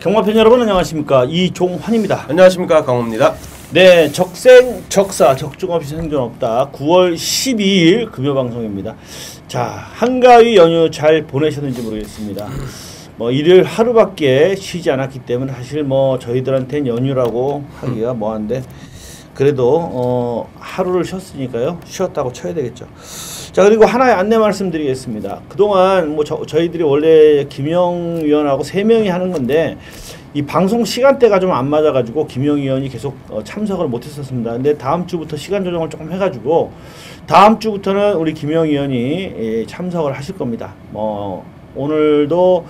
경마팬 여러분 안녕하십니까, 이종환입니다. 안녕하십니까, 강호입니다. 네, 적생 적사 적중 없이 생존 없다 9월 12일 금요 방송입니다. 자, 한가위 연휴 잘 보내셨는지 모르겠습니다. 뭐 일요일 하루밖에 쉬지 않았기 때문에 사실 뭐 저희들한테는 연휴라고 하기가 뭐한데 그래도 하루를 쉬었으니까요, 쉬었다고 쳐야 되겠죠. 자, 그리고 하나의 안내 말씀드리겠습니다. 그동안 뭐 저희들이 원래 김영 위원하고 3명이 하는 건데 이 방송 시간대가 좀 안 맞아가지고 김영 위원이 계속 참석을 못했었습니다. 근데 다음 주부터 시간 조정을 조금 해가지고 다음 주부터는 우리 김영 위원이 참석을 하실 겁니다. 뭐 오늘도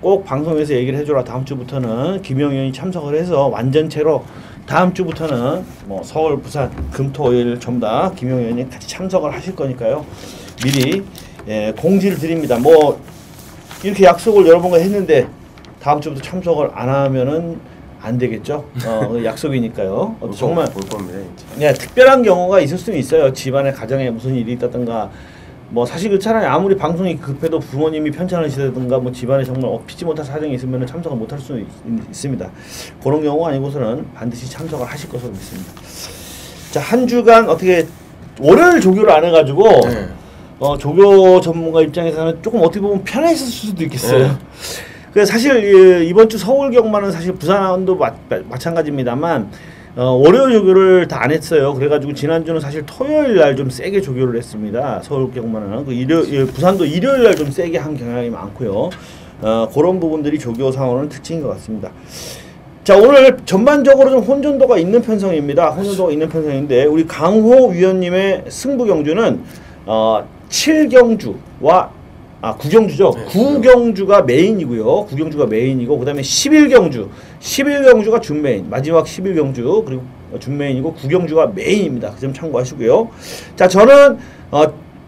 꼭 방송에서 얘기를 해줘라. 다음 주부터는 김영 위원이 참석을 해서 완전체로 다음 주부터는 뭐 서울, 부산, 금, 토, 일 전부 다 김영 위원이 같이 참석을 하실 거니까요. 미리 공지를 드립니다. 뭐 이렇게 약속을 여러 번가 했는데 다음 주부터 참석을 안 하면은 안 되겠죠. 약속이니까요. 정말 볼 겁니다. 네, 특별한 경우가 있을 수는 있어요. 집안에 가정에 무슨 일이 있다든가 뭐 사실 그렇잖아요. 아무리 방송이 급해도 부모님이 편찮으시다든가 뭐 집안에 정말 피치 못할 사정이 있으면 참석을 못할 수 있습니다. 그런 경우 아니고서는 반드시 참석을 하실 것으로 믿습니다. 자, 한 주간 어떻게 월요일 조교를 안 해가지고 조교 전문가 입장에서는 조금 어떻게 보면 편했을 수도 있겠어요. 그래서 사실 이번 주 서울 경마는 사실 부산도 마찬가지입니다만 월요일 조교를 다 안 했어요. 그래가지고 지난주는 사실 토요일 날 좀 세게 조교를 했습니다. 서울 경마는 부산도 일요일 날 좀 세게 한 경향이 많고요. 그런 부분들이 조교 상황은 특징인 것 같습니다. 자, 오늘 전반적으로 좀 혼전도가 있는 편성입니다. 혼전도가 있는 편성인데 우리 강호 위원님의 승부 경주는 7경주와 9경주죠. 네, 9경주가 메인이고요. 9경주가 메인이고 그다음에 11경주가 준메인. 마지막 11경주 그리고 준메인이고 9경주가 메인입니다. 그 점 참고하시고요. 자, 저는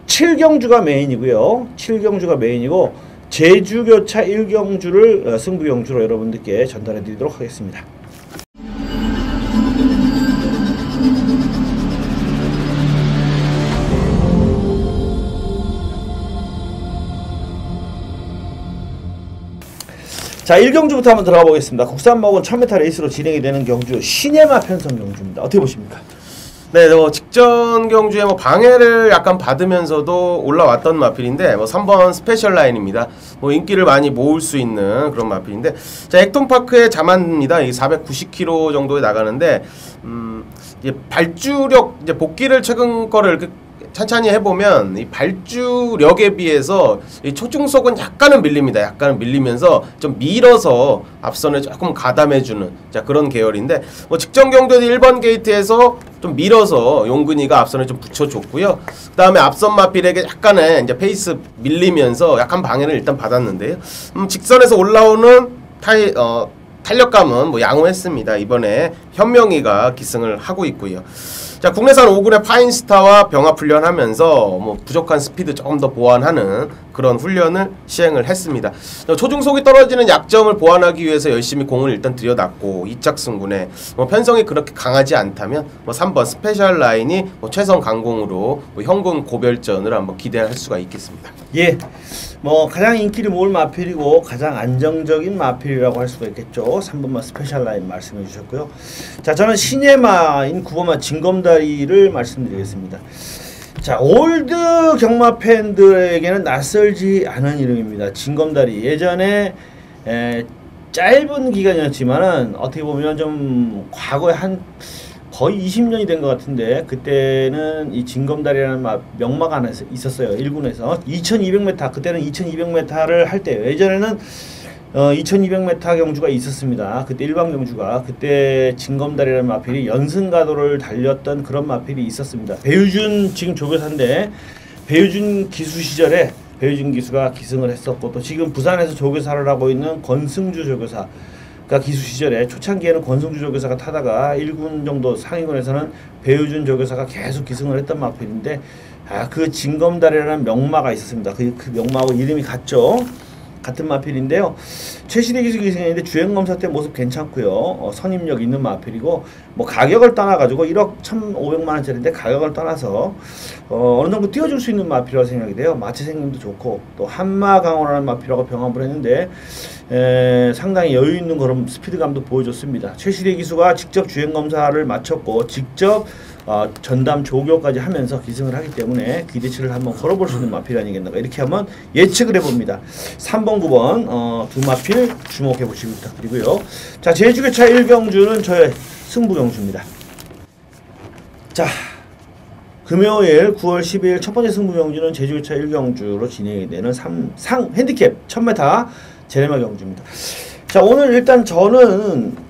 7경주가 메인이고요. 7경주가 메인이고 제주교차 1경주를 승부경주로 여러분들께 전달해 드리도록 하겠습니다. 자, 1경주부터 한번 들어가 보겠습니다. 국산목은 1000m 레이스로 진행이 되는 경주 시네마 편성 경주입니다. 어떻게 보십니까? 네, 직전 경주에 방해를 약간 받으면서도 올라왔던 마필인데 3번 스페셜 라인입니다. 인기를 많이 모을 수 있는 그런 마필인데, 자, 액톤파크의 자만입니다. 이 490km 정도에 나가는데 이제 발주력 복귀를 최근 거를 천천히 해보면 이 발주력에 비해서 이 초중속은 약간은 밀립니다. 약간은 밀리면서 좀 밀어서 앞선을 조금 가담해주는 그런 계열인데, 직전 경주에도 1번 게이트에서 좀 밀어서 용근이가 앞선을 좀 붙여줬고요. 그 다음에 앞선 마필에게 약간의 이제 페이스 밀리면서 약간 방해를 일단 받았는데요. 직선에서 올라오는 탄력감은 양호했습니다. 이번에 현명이가 기승을 하고 있고요. 자, 국내산 5군의 파인스타와 병합 훈련하면서 부족한 스피드 조금 더 보완하는 그런 훈련을 시행을 했습니다. 초중속이 떨어지는 약점을 보완하기 위해서 열심히 공을 일단 들여놨고, 2짝 승군에 편성이 그렇게 강하지 않다면 3번 스페셜 라인이 최선 강공으로 현군 고별전을 한번 기대할 수가 있겠습니다. 예, 가장 인기를 모을 마필이고 가장 안정적인 마필이라고 할 수가 있겠죠. 3번만 스페셜 라인 말씀해 주셨고요. 자, 저는 시네마인 9번만 진검다리를 말씀드리겠습니다. 자, 올드 경마 팬들에게는 낯설지 않은 이름입니다. 진검다리. 예전에 짧은 기간이었지만은 어떻게 보면 좀 과거에 거의 20년이 된 것 같은데, 그때는 이 진검다리라는 명마가 하나 있었어요. 1군에서 2200m, 그때는 2200m를 할 때예요. 예전에는 2200m 경주가 있었습니다. 그때 일반 경주가, 그때 진검다리라는 마필이 연승가도를 달렸던 그런 마필이 있었습니다. 배유준 지금 조교사인데, 배유준 기수 시절에 배유준 기수가 기승을 했었고, 또 지금 부산에서 조교사를 하고 있는 권승주 조교사, 기수 시절에 초창기에는 권승주 조교사가 타다가 1군 정도 상위군에서는 배유준 조교사가 계속 기승을 했던 마필인데, 그 진검다리라는 명마가 있었습니다. 그 명마하고 이름이 같죠. 같은 마필인데요. 최실의 기수 기승했는데 주행검사 때 모습 괜찮고요. 선임력 있는 마필이고 뭐 가격을 떠나가지고 1억 1,500만원짜리인데 가격을 떠나서 어느 정도 띄워줄 수 있는 마필이라고 생각이 돼요. 마체 생김도 좋고 또 한마 강호라는 마필하고 병합을 했는데 상당히 여유 있는 그런 스피드감도 보여줬습니다. 최실의 기수가 직접 주행검사를 마쳤고 직접 전담 조교까지 하면서 기승을 하기 때문에 기대치를 한번 걸어볼 수 있는 마필 아니겠나 이렇게 한번 예측을 해봅니다. 3번 9번 두 마필 주목해 보시기 부탁드리고요. 자, 제주교차 1경주는 저의 승부 경주입니다. 자, 금요일 9월 12일 첫 번째 승부 경주는 제주교차 1경주로 진행이 되는 상 핸디캡 1000m 제레마 경주입니다. 자, 오늘 일단 저는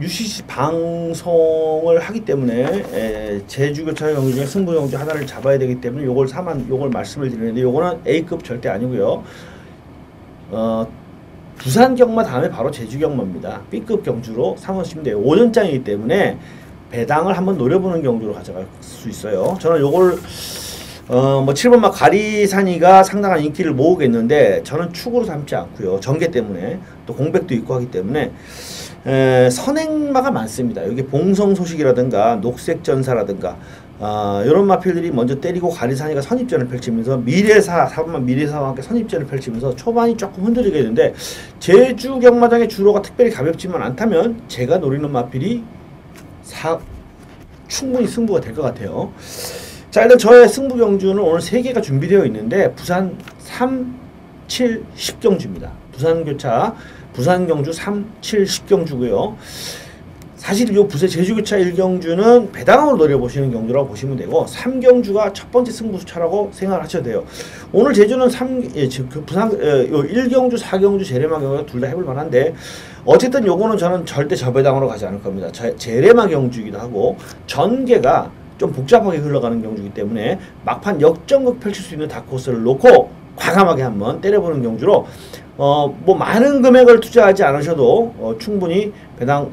UCC 방송을 하기 때문에 제주교차 경주 중에 승부 경주 하나를 잡아야 되기 때문에 요걸 말씀을 드리는데 요거는 A급 절대 아니고요. 부산 경마 다음에 바로 제주 경마입니다. B급 경주로 삼으시면 돼요. 5년장이기 때문에 배당을 한번 노려보는 경주로 가져갈 수 있어요. 저는 요걸 뭐 7번마 가리산이가 상당한 인기를 모으겠는데 저는 축으로 삼지 않고요. 전개 때문에 또 공백도 있고 하기 때문에 선행마가 많습니다. 여기 봉성소식이라든가 녹색전사라든가 이런 마필들이 먼저 때리고 가리산이가 선입전을 펼치면서 미래사 4번만 미래사와 함께 선입전을 펼치면서 초반이 조금 흔들리게 되는데 제주 경마장의 주로가 특별히 가볍지만 않다면 제가 노리는 마필이 충분히 승부가 될 것 같아요. 자, 일단 저의 승부 경주는 오늘 3개가 준비되어 있는데 부산 3, 7, 10경주입니다. 부산 경주 3, 7, 10경주고요. 사실 요 제주교차 1경주는 배당으로 노려보시는 경주라고 보시면 되고 3경주가 첫 번째 승부차라고 생각을 하셔도 돼요. 오늘 제주는 부산 1경주, 4경주 제레마 경주가 둘 다 해볼 만한데 어쨌든 요거는 저는 절대 저배당으로 가지 않을 겁니다. 제레마 경주이기도 하고 전개가 좀 복잡하게 흘러가는 경주이기 때문에 막판 역전극 펼칠 수 있는 다크호스를 놓고 과감하게 한번 때려보는 경주로 뭐 많은 금액을 투자하지 않으셔도 충분히 배당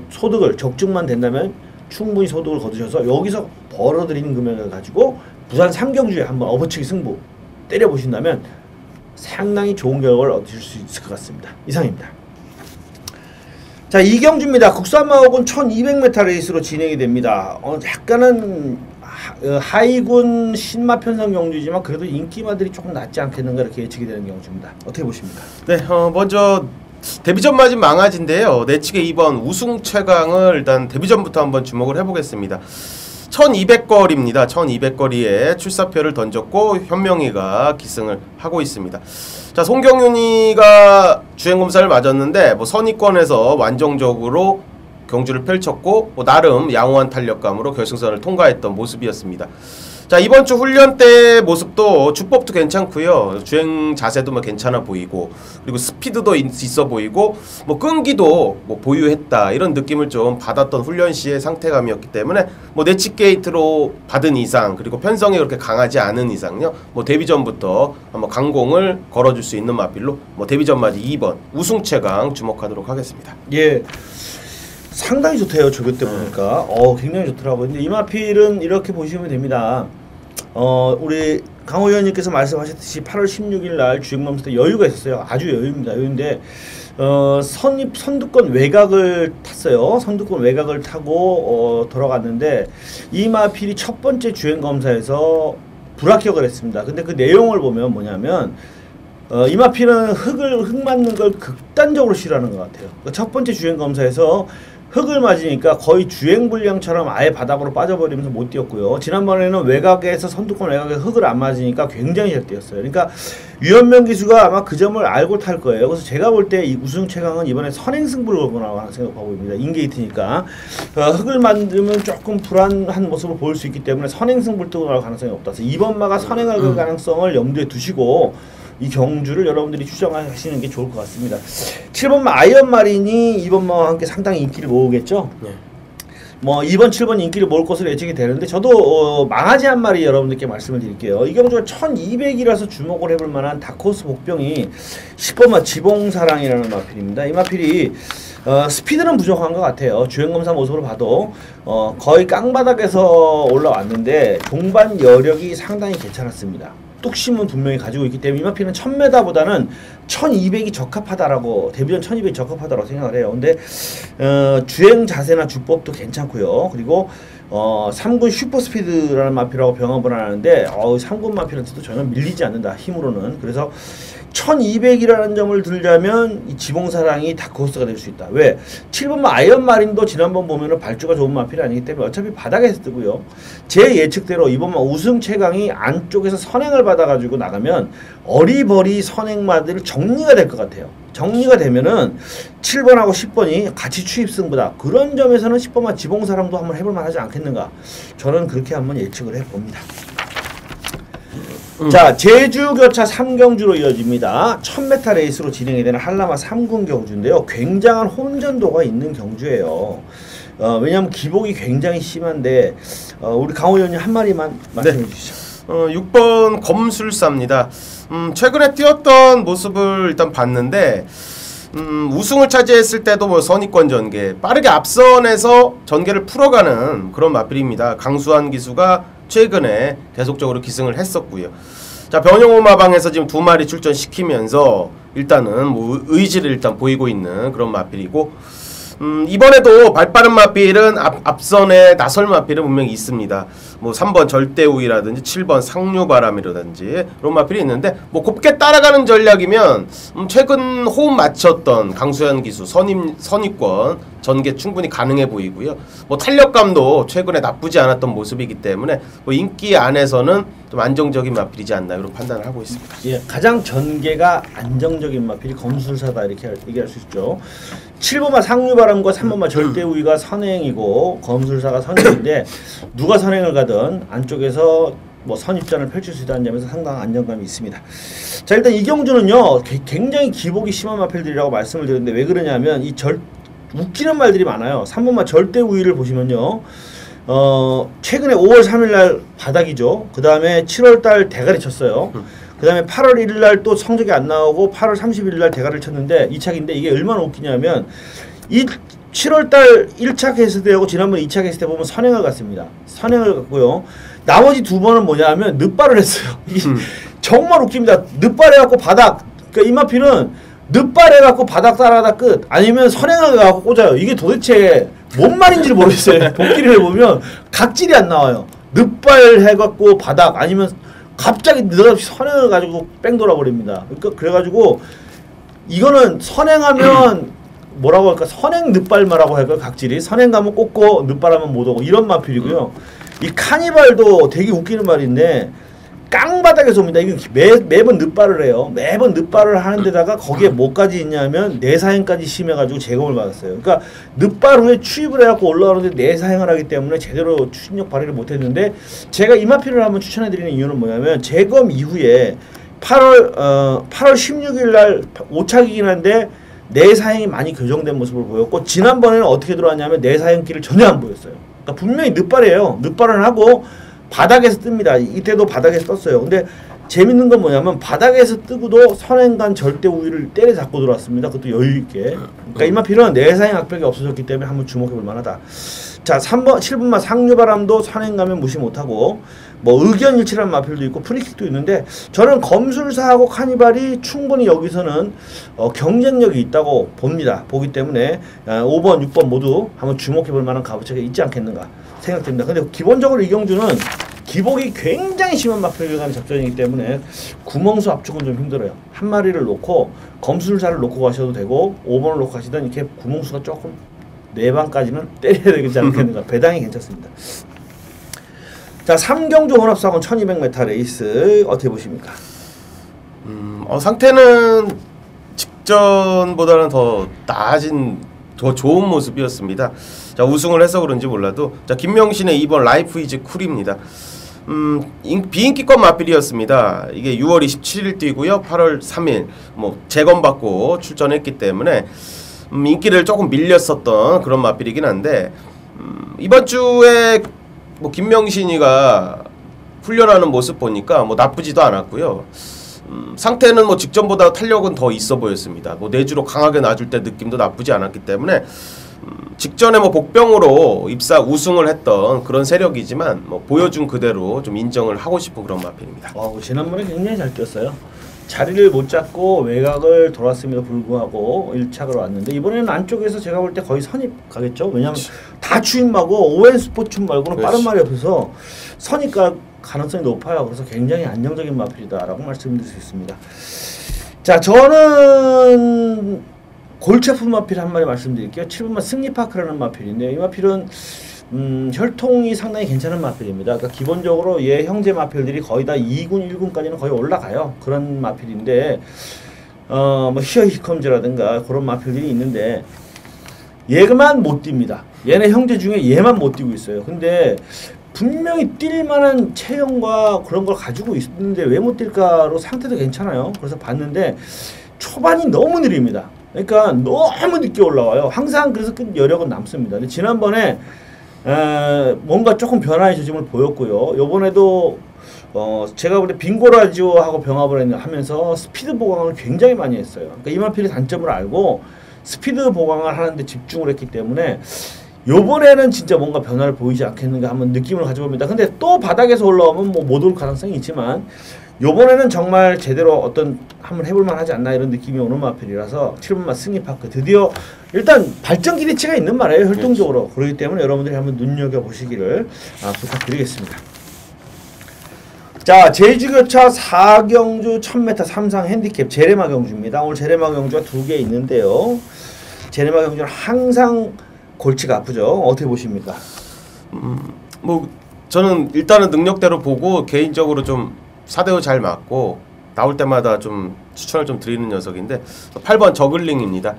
소득을 적중만 된다면 충분히 소득을 거두셔서 여기서 벌어들이는 금액을 가지고 부산 3경주에 한번 업어치기 승부 때려보신다면 상당히 좋은 결과를 얻으실 수 있을 것 같습니다. 이상입니다. 자, 2경주입니다. 국산마옥은 1200m 레이스로 진행이 됩니다. 약간은 하이군 신마 편성 경주지만 그래도 인기마들이 조금 낮지 않겠는가 이렇게 예측이 되는 경주입니다. 어떻게 보십니까? 네, 먼저 데뷔전 맞은 망아지인데요. 내측의 2번 우승 최강을 일단 데뷔전부터 한번 주목을 해보겠습니다. 1200거리입니다. 1200거리에 출사표를 던졌고 현명이가 기승을 하고 있습니다. 자, 송경윤이가 주행검사를 맞았는데 뭐 선의권에서 완정적으로 경주를 펼쳤고 뭐 나름 양호한 탄력감으로 결승선을 통과했던 모습이었습니다. 자, 이번 주 훈련 때 모습도 주법도 괜찮고요. 주행 자세도 뭐 괜찮아 보이고 그리고 스피드도 있어 보이고 뭐 끈기도 뭐 보유했다 이런 느낌을 좀 받았던 훈련 시의 상태감이었기 때문에 뭐 내치 게이트로 받은 이상 그리고 편성이 그렇게 강하지 않은 이상요 뭐 데뷔전부터 한번 강공을 걸어줄 수 있는 마필로 뭐 데뷔전 맞이 2번 우승 최강 주목하도록 하겠습니다. 예. 상당히 좋대요. 조교 때 보니까 굉장히 좋더라고요. 근데 이 마필은 이렇게 보시면 됩니다. 우리 강호 의원님께서 말씀하셨듯이 8월 16일 날 주행검사 때 여유가 있었어요. 아주 여유입니다. 여유인데 선두권 외곽을 탔어요. 선두권 외곽을 타고 돌아갔는데 이 마필이 첫 번째 주행검사에서 불합격을 했습니다. 근데 그 내용을 보면 뭐냐면 이 마필은 흙 맞는 걸 극단적으로 싫어하는 것 같아요. 첫 번째 주행검사에서 흙을 맞으니까 거의 주행불량처럼 아예 바닥으로 빠져버리면서 못 뛰었고요. 지난번에는 외곽에서 선두권 외곽에서 흙을 안 맞으니까 굉장히 잘 뛰었어요. 그러니까 유현명 기수가 아마 그 점을 알고 탈 거예요. 그래서 제가 볼 때 이 우승 최강은 이번에 선행승부를 걸거나 하는 생각하고 있습니다. 인게이트니까 흙을 만들면 조금 불안한 모습을 보일 수 있기 때문에 선행승부를 뜨고 나올 가능성이 없다서 2번마가 선행할 가능성을 염두에 두시고 이 경주를 여러분들이 추정하시는 게 좋을 것 같습니다. 7번마 아이언마린이 2번마와 함께 상당히 인기를 모으겠죠. 네. 뭐 2번, 7번 인기를 모을 것으로 예측이 되는데 저도 망아지 한 마리 여러분들께 말씀을 드릴게요. 이 경주가 1200이라서 주목을 해볼 만한 다크호스 복병이 10번마 지봉사랑이라는 마필입니다. 이 마필이 스피드는 부족한 것 같아요. 주행검사 모습으로 봐도 거의 깡바닥에서 올라왔는데 동반 여력이 상당히 괜찮았습니다. 뚝심은 분명히 가지고 있기 때문에 이 마필은 1000m보다는 1200이 적합하다라고, 데뷔전 1200이 적합하다라고 생각을 해요. 근데 주행 자세나 주법도 괜찮고요. 그리고 3군 슈퍼스피드라는 마필하고 병합을 하는데 3군 마필한테도 전혀 밀리지 않는다, 힘으로는. 그래서 1200이라는 점을 들자면 이 지봉사랑이 다크호스가 될 수 있다. 왜? 7번 아이언마린도 지난번 보면은 발주가 좋은 마필이 아니기 때문에 어차피 바닥에서 뜨고요. 제 예측대로 이번만 우승 최강이 안쪽에서 선행을 받아가지고 나가면 어리버리 선행마들 정리가 될 것 같아요. 정리가 되면은 7번하고 10번이 같이 추입승보다, 그런 점에서는 10번만 지봉사랑도 한번 해볼만 하지 않겠는가. 저는 그렇게 한번 예측을 해봅니다. 자, 제주교차 3경주로 이어집니다. 1000m 레이스로 진행이 되는 한라마 3군 경주인데요. 굉장한 혼전도가 있는 경주예요. 왜냐하면 기복이 굉장히 심한데 우리 강호 의원님 한 마리만 말씀해 주시죠. 6번 검술사입니다. 최근에 뛰었던 모습을 일단 봤는데 우승을 차지했을 때도 뭐 선입권 전개, 빠르게 앞선에서 전개를 풀어가는 그런 마필입니다. 강수환 기수가 최근에 계속적으로 기승을 했었고요. 자, 변형호마방에서 지금 2마리 출전시키면서 일단은 뭐 의지를 일단 보이고 있는 그런 마필이고, 이번에도 발빠른 마필은 앞선에 나설 마필은 분명히 있습니다. 뭐 3번 절대우위라든지 7번 상류바람이라든지 그런 마필이 있는데, 뭐 곱게 따라가는 전략이면 최근 호흡 맞췄던 강수현 기수 선입권 전개 충분히 가능해 보이고요. 뭐 탄력감도 최근에 나쁘지 않았던 모습이기 때문에 뭐 인기 안에서는 좀 안정적인 마필이지 않나, 이런 판단을 하고 있습니다. 예, 가장 전개가 안정적인 마필이 검술사다, 이렇게 얘기할 수 있죠. 7번마 상류바람과 3번마 절대우위가 선행이고 검술사가 선행인데, 누가 선행을 가든 안쪽에서 뭐 선입전을 펼칠 수 있다는 점에서 상당한 안정감이 있습니다. 자, 일단 이 경주는요 굉장히 기복이 심한 마필들이라고 말씀을 드렸는데, 왜 그러냐면 웃기는 말들이 많아요. 3번마 절대우위를 보시면요, 최근에 5월 3일날 바닥이죠. 그 다음에 7월달 대가리 쳤어요. 그 다음에 8월 1일날 또 성적이 안 나오고 8월 31일날 대가리를 쳤는데 2착인데, 이게 얼마나 웃기냐면 이 7월달 1차 게스트 때하고 지난번 2차 게스트 때 보면 선행을 갔습니다. 선행을 갔고요. 나머지 2번은 뭐냐면 늦발을 했어요. 정말 웃깁니다. 늦발해갖고 바닥, 그러니까 이 마필은 늦발해갖고 바닥 따라가다 끝, 아니면 선행을 가갖고 꽂아요. 이게 도대체 뭔 말인지를 모르겠어요. 복기를 해보면 각질이 안 나와요. 늦발해갖고 바닥, 아니면 갑자기 느닷없이 선행을 가지고 뺑 돌아버립니다. 그러니까 그래가지고 이거는 선행하면 뭐라고 할까, 선행 늦발마라고 할까, 각질이 선행 가면 꽂고 늦발하면 못 오고, 이런 마필이고요. 이 카니발도 되게 웃기는 말인데, 깡바닥에서 옵니다. 이게 매번 늦발을 해요. 매번 늦발을 하는 데다가 거기에 뭐까지 있냐면 내사행까지 심해가지고 재검을 받았어요. 그러니까 늦발 후에 추입을 해갖고 올라오는데 내사행을 하기 때문에 제대로 추진력 발휘를 못했는데, 제가 이 마필을 한번 추천해드리는 이유는 뭐냐면, 재검 이후에 8월 16일 날 5착이긴 한데 내사행이 많이 교정된 모습을 보였고, 지난번에는 어떻게 들어왔냐면 내사행길을 전혀 안 보였어요. 그러니까 분명히 늦발이에요. 늦발을 하고 바닥에서 뜹니다. 이때도 바닥에서 떴어요. 근데 재밌는 건 뭐냐면, 바닥에서 뜨고도 선행간 절대 우위를 때려잡고 들어왔습니다. 그것도 여유있게. 그러니까 이 마필은 내사행 악벽이 없어졌기 때문에 한번 주목해볼 만하다. 자, 3번 7번마 상류바람도 선행가면 무시 못하고, 뭐 의견일치라는 마필도 있고 프리킥도 있는데, 저는 검술사하고 카니발이 충분히 여기서는 경쟁력이 있다고 봅니다. 보기 때문에 5번 6번 모두 한번 주목해볼 만한 값어치가 있지 않겠는가 생각됩니다. 근데 기본적으로 이 경주는 기복이 굉장히 심한 마필 간의 접전이기 때문에 구멍수 압축은 좀 힘들어요. 한 마리를 놓고 검술사를 놓고 가셔도 되고 5번을 놓고 가시든, 이렇게 구멍수가 조금 4방까지는 때려야 되지 않겠는가. 배당이 괜찮습니다. 자, 3경주 혼합사건 1200m 레이스 어떻게 보십니까? 상태는 직전보다는 더 나아진, 더 좋은 모습이었습니다. 자, 우승을 해서 그런지 몰라도, 자, 김명신의 2번 라이프 이즈 쿨입니다. 비인기권 마필이었습니다. 이게 6월 27일 뛰고요. 8월 3일 뭐 재검받고 출전했기 때문에 인기를 조금 밀렸었던 그런 마필이긴 한데, 이번 주에 뭐 김명신이가 훈련하는 모습 보니까 뭐 나쁘지도 않았고요. 상태는 뭐 직전보다 탄력은 더 있어 보였습니다. 뭐 내주로 강하게 놔줄 때 느낌도 나쁘지 않았기 때문에 직전에 뭐 복병으로 입사 우승을 했던 그런 세력이지만 뭐 보여준 그대로 좀 인정을 하고 싶은 그런 마필입니다. 지난번에 굉장히 잘 뛰었어요. 자리를 못 잡고 외곽을 돌았음에도 불구하고 1착으로 왔는데 이번에는 안쪽에서 제가 볼 때 거의 선입 가겠죠. 왜냐하면 다 추임하고 오웬 스포츠 말고는 빠른 말이 없어서 선입 갈 가능성이 높아요. 그래서 굉장히 안정적인 마필이다라고 말씀드릴 수 있습니다. 자, 저는 골치 아픈 마필 한 마리 말씀드릴게요. 7번마 승리파크라는 마필인데 이 마필은 혈통이 상당히 괜찮은 마필입니다. 그러니까 기본적으로 얘 형제 마필들이 거의 다 2군, 1군까지는 거의 올라가요. 그런 마필인데 뭐 히어히컴즈라든가 그런 마필들이 있는데 얘만 못 뜁니다. 얘네 형제 중에 얘만 못 뛰고 있어요. 근데 분명히 뛸 만한 체형과 그런 걸 가지고 있는데 왜 못 뛸까로 상태도 괜찮아요. 그래서 봤는데 초반이 너무 느립니다. 그러니까 너무 늦게 올라와요. 항상 그래서 끝 여력은 남습니다. 근데 지난번에 뭔가 조금 변화의 조짐을 보였고요. 요번에도 제가 볼 때 빙고라지오하고 병합을 하면서 스피드 보강을 굉장히 많이 했어요. 그러니까 이마필의 단점을 알고 스피드 보강을 하는데 집중을 했기 때문에 요번에는 진짜 뭔가 변화를 보이지 않겠는가 한번 느낌을 가져봅니다. 근데 또 바닥에서 올라오면 뭐 못 올 가능성이 있지만 요번에는 정말 제대로 어떤 한번 해볼만 하지 않나 이런 느낌이 오는 마필이라서 7번마 승리파크 드디어 일단 발전 기대치가 있는 말이에요. 혈통적으로. 그렇기 때문에 여러분들이 한번 눈여겨보시기를 부탁드리겠습니다. 자, 제주교차 4경주 1000m 3상 핸디캡 제레마 경주입니다. 오늘 제레마 경주가 2개 있는데요. 제레마 경주는 항상 골치가 아프죠. 어떻게 보십니까? 뭐 저는 일단은 능력대로 보고 개인적으로 좀 4대5 잘 맞고 나올 때마다 좀 추천을 좀 드리는 녀석인데 8번 저글링입니다.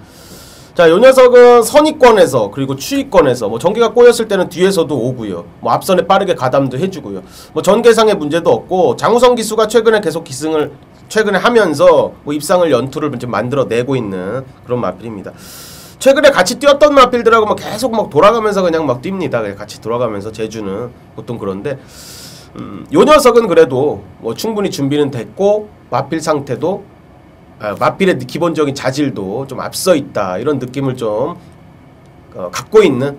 자, 요 녀석은 선위권에서 그리고 추위권에서 뭐 전개가 꼬였을 때는 뒤에서도 오고요. 뭐 앞선에 빠르게 가담도 해주고요. 뭐 전개상의 문제도 없고 장우성 기수가 최근에 계속 기승을 최근에 하면서 뭐 입상을 연투를 좀 만들어내고 있는 그런 마필입니다. 최근에 같이 뛰었던 마필들하고 막 계속 막 돌아가면서 그냥 막 뜁니다. 같이 돌아가면서 제주는 보통 그런데 요 녀석은 그래도 뭐 충분히 준비는 됐고 마필 상태도 마필의 기본적인 자질도 좀 앞서 있다 이런 느낌을 좀 갖고 있는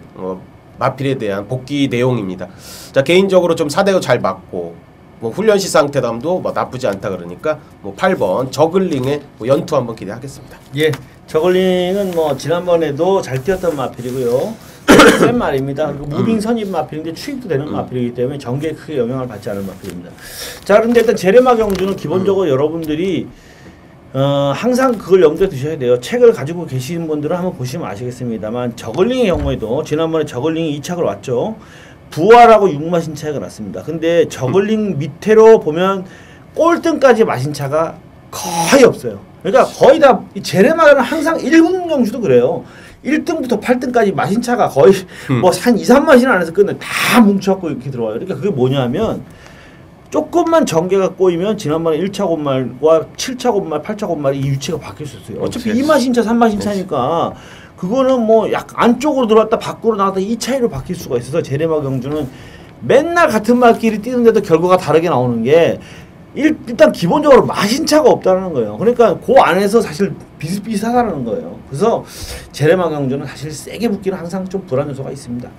마필에 대한 복귀 내용입니다. 자, 개인적으로 좀 4대5 잘 맞고 뭐 훈련시 상태담도 뭐 나쁘지 않다 그러니까 뭐 8번 저글링의 뭐 연투 한번 기대하겠습니다. 예, 저글링은 뭐 지난번에도 잘 뛰었던 마필이고요. 센 말입니다. 그리고 무빙 선입 마필인데 추입도 되는 마필이기 때문에 전개에 크게 영향을 받지 않은 마필입니다. 자, 그런데 일단 제레마 경주는 기본적으로 여러분들이 항상 그걸 염두에 두셔야 돼요. 책을 가지고 계시는 분들은 한번 보시면 아시겠습니다만 저글링의 경우에도 지난번에 저글링이 2착을 왔죠. 부활하고 6마신 차이가 났습니다. 근데 저글링 밑으로 보면 꼴등까지 마신 차가 거의 없어요. 그러니까 거의 다 제레마는 항상 1군 경주도 그래요. 1등부터 8등까지 마신 차가 거의 뭐 한 2, 3마신 안에서 끝내 다 뭉쳐갖고 이렇게 들어와요. 그러니까 그게 뭐냐면 조금만 전개가 꼬이면 지난번에 1차 곤말과 7차 곤말, 8차 곤말이 이 위치가 바뀔 수 있어요. 어차피 2마신 차, 3마신 차니까 그거는 뭐 약 안쪽으로 들어왔다 밖으로 나왔다 이 차이로 바뀔 수가 있어서 제레마 경주는 맨날 같은 말끼리 뛰는데도 결과가 다르게 나오는 게 일단 기본적으로 마신 차가 없다는 거예요. 그러니까 그 안에서 사실 비슷비슷하다는 거예요. 그래서 제레마 경주는 사실 세게 붙기는 항상 좀 불안 요소가 있습니다.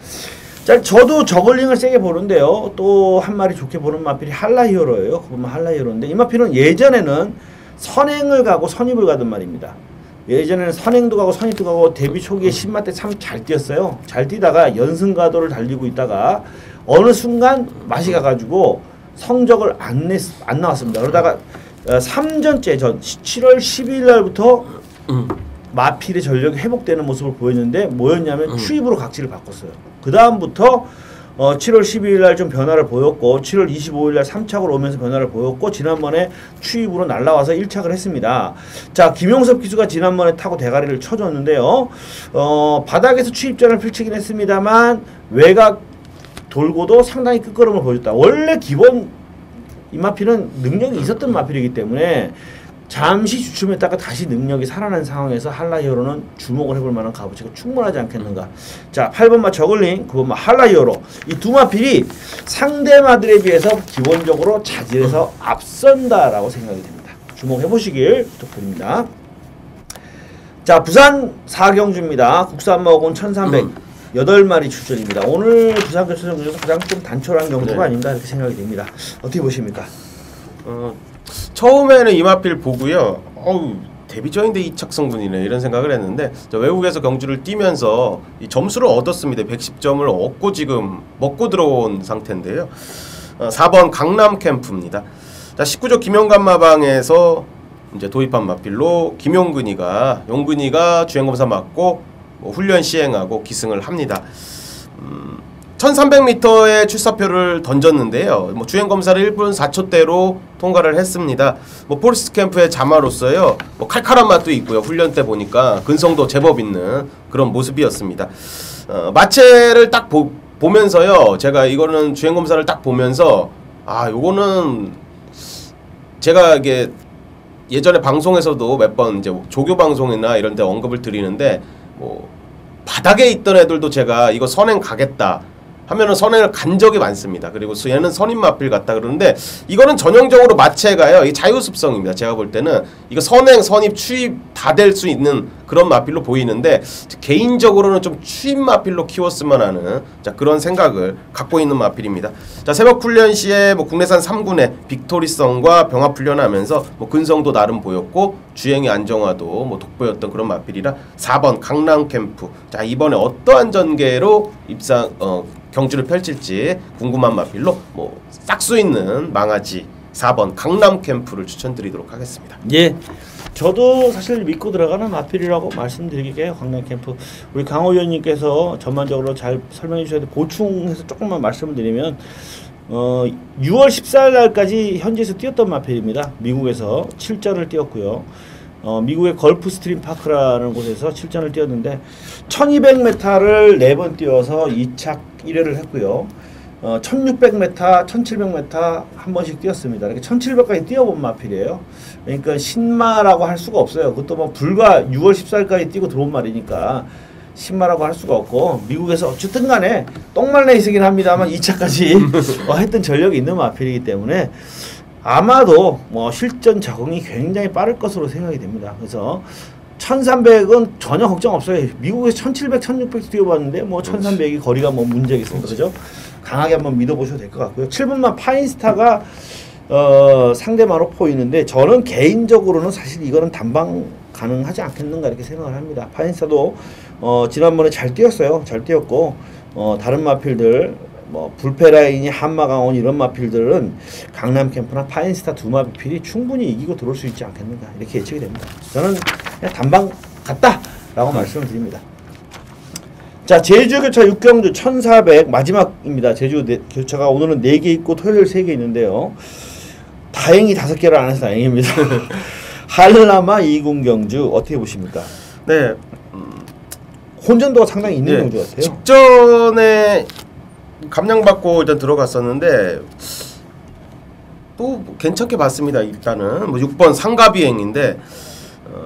자, 저도 저글링을 세게 보는데요. 또 한 마리 좋게 보는 마필이 할라히어로예요. 그 보면 할라히어로인데 이 마필은 예전에는 선행을 가고 선입을 가던 말입니다. 예전에는 선행도 가고 선입도 가고 데뷔 초기에 10마 때 참 잘 뛰었어요. 잘 뛰다가 연승가도를 달리고 있다가 어느 순간 맛이 가가지고 성적을 안 나왔습니다. 그러다가 3전째 전 7월 12일 날부터 마필의 전력이 회복되는 모습을 보였는데 뭐였냐면 추입으로 각지를 바꿨어요. 그 다음부터 7월 12일 날 좀 변화를 보였고 7월 25일 날 3착으로 오면서 변화를 보였고 지난번에 추입으로 날라와서 1착을 했습니다. 자, 김용섭 기수가 지난번에 타고 대가리를 쳐줬는데요. 바닥에서 추입전을 펼치긴 했습니다만 외곽 돌고도 상당히 끝걸음을 보여줬다. 원래 기본 이 마필은 능력이 있었던 마필이기 때문에 잠시 주춤했다가 다시 능력이 살아난 상황에서 할라히어로는 주목을 해볼 만한 값어치가 충분하지 않겠는가. 자, 8번마 저글링, 9번마 할라히어로 이 두 마필이 상대마들에 비해서 기본적으로 자질에서 앞선다라고 생각이 됩니다. 주목해 보시길 부탁드립니다. 자, 부산 4경주입니다. 국산 먹은 1300 8마리 출전입니다. 오늘 부산 결승전 중에서 가장 좀 단촐한 경주가 아닌가 이렇게 생각이 됩니다. 어떻게 보십니까? 처음에는 이 마필 보고요. 데뷔전인데 이착성분이네 이런 생각을 했는데 외국에서 경주를 뛰면서 이 점수를 얻었습니다. 110점을 얻고 지금 먹고 들어온 상태인데요. 4번 강남 캠프입니다. 자, 19조 김용관 마방에서 이제 도입한 마필로 김용근이가 주행검사 맡고 훈련 시행하고 기승을 합니다. 1300m의 출사표를 던졌는데요. 주행검사를 1분 4초대로 통과를 했습니다. 포레스트 캠프의 자마로서요. 칼칼한 맛도 있고요. 훈련 때 보니까 근성도 제법 있는 그런 모습이었습니다. 마체를 딱 보면서요. 제가 이거는 주행검사를 딱 보면서 요거는 제가 이게 예전에 방송에서도 몇 번 이제 조교 방송이나 이런 데 언급을 드리는데 바닥에 있던 애들도 제가 이거 선행 가겠다 하면은 선행을 간 적이 많습니다. 그리고 얘는 선임 마필 같다 그러는데 이거는 전형적으로 마체가요. 이 자유습성입니다. 제가 볼 때는 이거 선행, 선입, 추입 다 될 수 있는 그런 마필로 보이는데 개인적으로는 좀 추입 마필로 키웠으면 하는 그런 생각을 갖고 있는 마필입니다. 자, 새벽 훈련 시에 국내산 3군의 빅토리성과 병합 훈련하면서 근성도 나름 보였고 주행의 안정화도 돋보였던 그런 마필이라 4번 강남 캠프. 자, 이번에 어떠한 전개로 경주를 펼칠지 궁금한 마필로 싹수 있는 망아지 4번 강남 캠프를 추천드리도록 하겠습니다. 예, 저도 사실 믿고 들어가는 마필이라고 말씀드리게요. 강남 캠프 우리 강호 의원님께서 전반적으로 잘 설명해 주셔야 돼. 보충해서 조금만 말씀을 드리면 6월 14일 날까지 현지에서 뛰었던 마필입니다. 미국에서 7전을 뛰었고요. 미국의 걸프 스트림 파크라는 곳에서 7전을 뛰었는데 1200m를 4번 뛰어서 2착 1회를 했고요. 1600m, 1700m 한 번씩 뛰었습니다. 이렇게 1700까지 뛰어본 마필이에요. 그러니까 신마라고 할 수가 없어요. 그것도 불과 6월 14일까지 뛰고 들어온 말이니까 신마라고 할 수가 없고 미국에서 어쨌든 간에 똥말 레이스긴 합니다만 2차까지 했던 전력이 있는 마필이기 때문에 아마도 실전 적응이 굉장히 빠를 것으로 생각이 됩니다. 그래서 1300은 전혀 걱정 없어요. 미국에서 1700, 1600 뛰어봤는데 1300이 거리가 문제겠습니까? 그죠? 강하게 한번 믿어보셔도 될 것 같고요. 7분만 파인스타가 상대마로 보이는데 저는 개인적으로는 사실 이거는 단방 가능하지 않겠는가 이렇게 생각을 합니다. 파인스타도 지난번에 잘 뛰었어요. 잘 뛰었고 다른 마필들 불페라인이 한마강원 이런 마필들은 강남 캠프나 파인스타 두 마필이 충분히 이기고 들어올 수 있지 않겠는가 이렇게 예측이 됩니다. 저는 그냥 단방 같다라고 말씀을 드립니다. 자, 제주 교차 6경주 1400 마지막입니다. 제주 교차가 오늘은 4개 있고 토요일 3개 있는데요. 다행히 5개를 안 해서 다행입니다. 한라마 2군 경주 어떻게 보십니까? 네, 혼전도가 상당히 있는 경주 같아요. 직전에 감량받고 일단 들어갔었는데 또 괜찮게 봤습니다. 일단은 6번 상가비행인데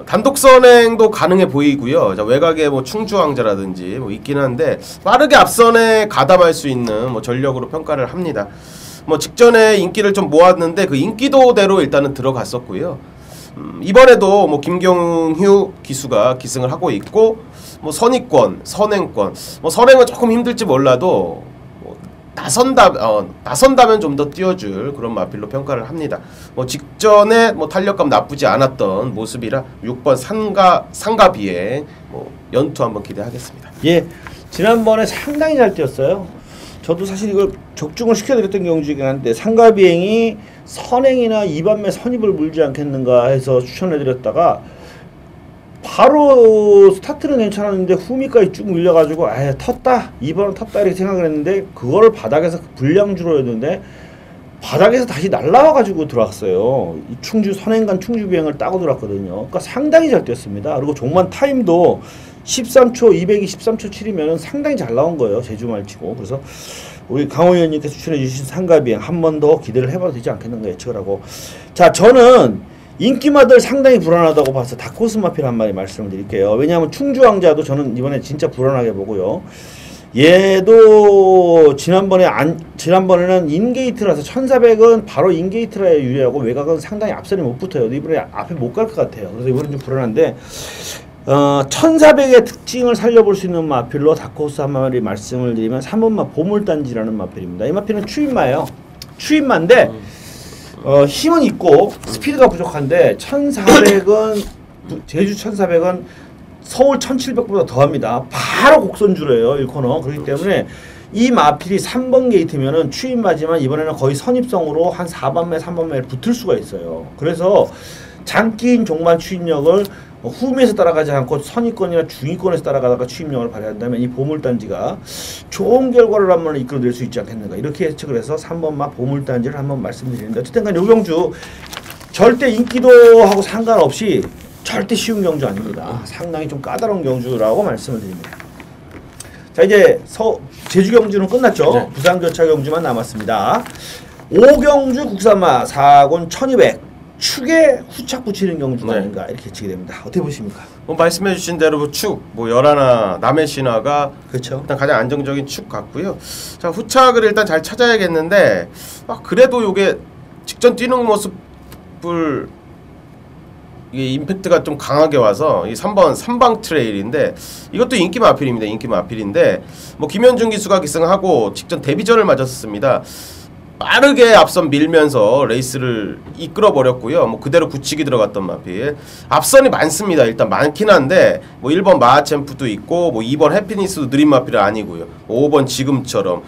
단독 선행도 가능해 보이고요. 자, 외곽에 충주왕자라든지 있긴 한데 빠르게 앞선에 가담할 수 있는 전력으로 평가를 합니다. 직전에 인기를 좀 모았는데 그 인기도대로 일단은 들어갔었고요. 이번에도 김경휴 기수가 기승을 하고 있고 선의권, 선행권, 선행은 조금 힘들지 몰라도 나선다면 좀 더 뛰어줄 그런 마필로 평가를 합니다. 직전에 탄력감 나쁘지 않았던 모습이라 6번 상가 비행 연투 한번 기대하겠습니다. 예, 지난번에 상당히 잘 뛰었어요. 저도 사실 이걸 적중을 시켜드렸던 경주이긴 한데 상가 비행이 선행이나 2반매 선입을 물지 않겠는가 해서 추천해드렸다가 바로 스타트는 괜찮았는데 후미까지 쭉 밀려가지고 텄다 2번은 텄다 이렇게 생각을 했는데 그거를 바닥에서 불량주로 했는데 바닥에서 다시 날라와가지고 들어왔어요. 이 충주 선행간 충주 비행을 따고 들어왔거든요. 그러니까 상당히 잘 뛰었습니다. 그리고 종만 타임도 13초 200이 13초 7이면 상당히 잘 나온 거예요. 제주 말치고. 그래서 우리 강호 의원님께서 추천해 주신 상가 비행 한 번 더 기대를 해봐도 되지 않겠는가 예측을 하고, 자, 저는 인기마들 상당히 불안하다고 봐서 다코스 마필 한 마디 말씀을 드릴게요. 왜냐하면 충주왕자도 저는 이번에 진짜 불안하게 보고요. 얘도 지난번에는 인게이트라서 1400은 바로 인게이트라 유리하고 외곽은 상당히 앞선이 못 붙어요. 이번에 앞에 못 갈 것 같아요. 그래서 이번엔 좀 불안한데 1400의 특징을 살려볼 수 있는 마필로 다크호스 한 마리 말씀을 드리면 3번마 보물단지라는 마필입니다. 이 마필은 추인마예요. 추인마인데 힘은 있고 스피드가 부족한데 1400은 제주 1400은 서울 1700보다 더합니다. 바로 곡선주로예요. 1코너. 그렇기 때문에 이 마필이 3번 게이트면은 추인마지만 이번에는 거의 선입성으로 한 4번매 3번매에 붙을 수가 있어요. 그래서 장기인 종반 추인력을 후미에서 따라가지 않고 선위권이나 중위권에서 따라가다가 추임력을 발휘한다면 이 보물단지가 좋은 결과를 한번 이끌어낼 수 있지 않겠는가 이렇게 예측을 해서 3번마 보물단지를 한번 말씀드리는데 어쨌든 간 요 경주 절대 인기도하고 상관없이 절대 쉬운 경주 아닙니다. 상당히 좀 까다로운 경주라고 말씀을 드립니다. 자 이제 제주 경주는 끝났죠. 네. 부산 교차 경주만 남았습니다. 5경주 국산마 4곤 1200 축에 후착 붙이는 경주가 아닌가 이렇게 예측이 됩니다. 어떻게 보십니까? 뭐 말씀해주신 대로 축, 뭐 열하나, 남해 신화가 그렇죠. 일단 가장 안정적인 축 같고요. 자 후착을 일단 잘 찾아야겠는데 그래도 요게 직전 뛰는 모습을 이게 임팩트가 좀 강하게 와서 이 3번 삼방 트레일인데 이것도 인기 마필입니다. 인기 마필인데 뭐 김현중 기수가 기승하고 직전 데뷔전을 맞았습니다. 빠르게 앞선 밀면서 레이스를 이끌어 버렸고요. 뭐 그대로 굳히기 들어갔던 마필. 앞선이 많습니다. 일단 많긴 한데 뭐 1번 마하챔프도 있고 뭐 2번 해피니스도 느린 마필은 아니고요. 5번 지금처럼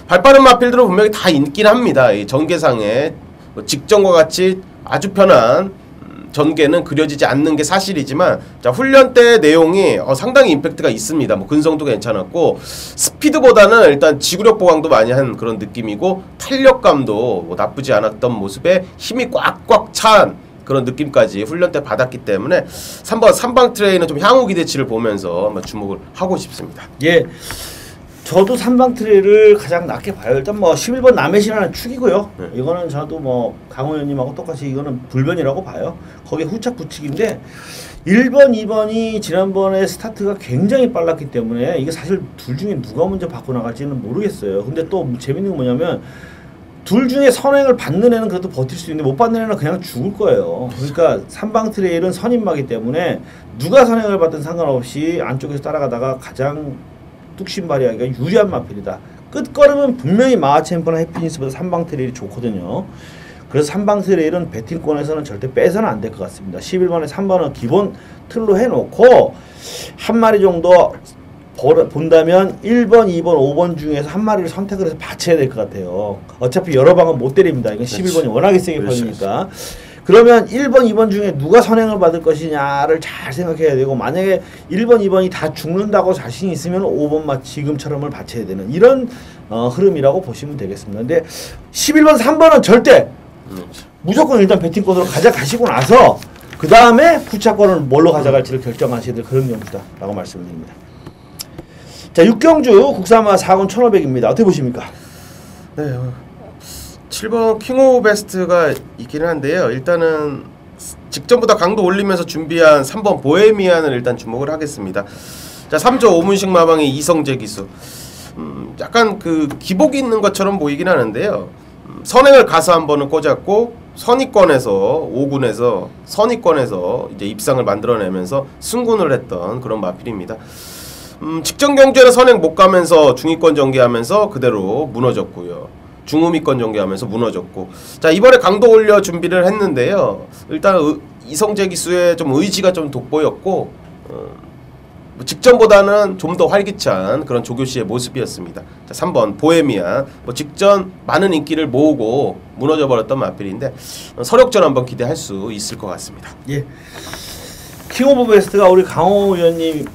발빠른 마필들은 분명히 다 있긴 합니다. 이 전개상에 뭐 직전과 같이 아주 편한 전개는 그려지지 않는 게 사실이지만 자 훈련 때 내용이 상당히 임팩트가 있습니다. 뭐 근성도 괜찮았고 스피드보다는 일단 지구력 보강도 많이 한 그런 느낌이고 탄력감도 뭐 나쁘지 않았던 모습에 힘이 꽉꽉 찬 그런 느낌까지 훈련 때 받았기 때문에 3번 삼방 트레이는 좀 향후 기대치를 보면서 한번 주목을 하고 싶습니다. 예. 저도 삼방 트레이를 가장 낮게 봐요. 일단 뭐 11번 남해신화는 축이고요. 네. 이거는 저도 뭐 강호 의원님하고 똑같이 이거는 불변이라고 봐요. 거기에 후착 붙이기인데 1번, 2번이 지난번에 스타트가 굉장히 빨랐기 때문에 이게 사실 둘 중에 누가 먼저 받고 나갈지는 모르겠어요. 근데 또 재밌는 건 뭐냐면 둘 중에 선행을 받는 애는 그래도 버틸 수 있는데 못 받는 애는 그냥 죽을 거예요. 그러니까 삼방 트레일은 선임마기 때문에 누가 선행을 받든 상관없이 안쪽에서 따라가다가 가장 뚝심 발휘하기가 유리한 마필이다. 끝걸음은 분명히 마하챔프나 해피니스보다 삼방 트레일이 좋거든요. 그래서 삼방 트레일은 배팅권에서는 절대 빼서는 안 될 것 같습니다. 11번에 3번은 기본 틀로 해놓고 한 마리 정도 본다면 1번, 2번, 5번 중에서 한 마리를 선택을 해서 받쳐야 될 것 같아요. 어차피 여러 방은 못 때립니다. 이건 11번이 워낙에 세게 퍼지니까. 그러면 1번, 2번 중에 누가 선행을 받을 것이냐를 잘 생각해야 되고 만약에 1번, 2번이 다 죽는다고 자신이 있으면 5번만 지금처럼을 받쳐야 되는 이런 흐름이라고 보시면 되겠습니다. 근데 11번, 3번은 절대 무조건 일단 배팅권으로 가져가시고 나서 그 다음에 후차권을 뭘로 가져갈지를 결정하셔야 될 그런 경주다라고 말씀을 드립니다. 자, 6경주 국산마 4곤 1500입니다. 어떻게 보십니까? 네, 7번 킹 오브 베스트가 있기는 한데요. 일단은 직전보다 강도 올리면서 준비한 3번 보헤미안을 일단 주목을 하겠습니다. 자, 3조 오문식 마방의 이성재 기수. 약간 그 기복이 있는 것처럼 보이긴 하는데요. 선행을 가서 한 번은 꽂았고 선위권에서 5군에서 선위권에서 이제 입상을 만들어내면서 승군을 했던 그런 마필입니다. 직전 경주에는 선행 못 가면서 중위권 전개하면서 그대로 무너졌고요. 중후미권 전개하면서 무너졌고 자 이번에 강도 올려 준비를 했는데요. 일단 이성재 기수의 좀 의지가 좀 돋보였고 직전보다는 좀 더 활기찬 그런 조교씨의 모습이었습니다. 자 3번 보헤미안 직전 많은 인기를 모으고 무너져버렸던 마필인데 서력전 한번 기대할 수 있을 것 같습니다. 예. 킹 오브 베스트가 우리 강호 의원님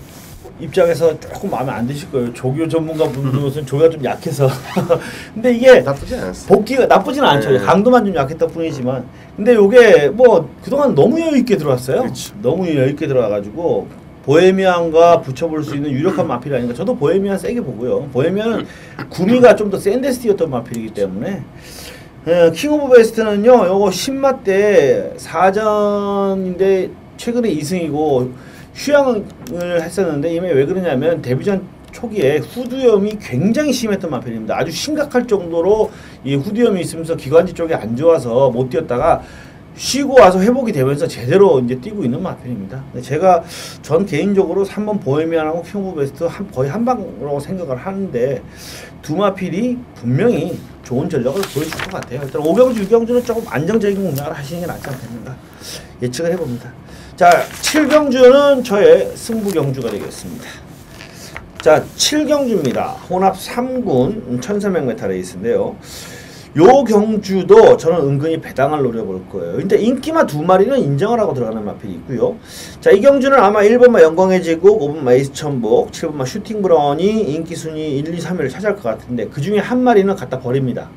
입장에서 조금 마음에 안 드실 거예요. 조교 전문가 분들은 조교가 좀 약해서. 근데 이게 나쁘지 않았어요. 복귀가 나쁘지는 않죠. 네. 강도만 좀 약했다 뿐이지만. 근데 요게 뭐 그동안 너무 여유 있게 들어왔어요. 그렇죠. 너무 여유 있게 들어와가지고 보헤미안과 붙여볼 수 있는 유력한 마필이 아닌가. 저도 보헤미안 세게 보고요. 보헤미안은 구미가 좀 더 센데스티였던 마필이기 때문에. 킹 오브 베스트는요. 요거 10마 때 4전인데 최근에 2승이고 휴양을 했었는데 이게 왜 그러냐면 데뷔전 초기에 후두염이 굉장히 심했던 마필입니다. 아주 심각할 정도로 이 후두염이 있으면서 기관지 쪽이 안 좋아서 못 뛰었다가 쉬고 와서 회복이 되면서 제대로 이제 뛰고 있는 마필입니다. 제가 전 개인적으로 3번 보헤미안하고 킹 오브 베스트 거의 한 방으로 생각을 하는데 두 마필이 분명히 좋은 전력을 보여줄 것 같아요. 일단 5경주, 6경주는 조금 안정적인 공략을 하시는 게 낫지 않겠는가 예측을 해봅니다. 자, 7경주는 저의 승부 경주가 되겠습니다. 자, 7경주입니다. 혼합 3군 1300m 레이스인데요. 요 경주도 저는 은근히 배당을 노려볼 거예요. 근데 인기마 두 마리는 인정을 하고 들어가는 마필이 있고요. 자, 이 경주는 아마 1번마 영광의 제국, 5번마 에이스 천복, 7번마 슈팅 브라운이 인기 순위 1, 2, 3위를 차지할 것 같은데 그 중에 한 마리는 갖다 버립니다.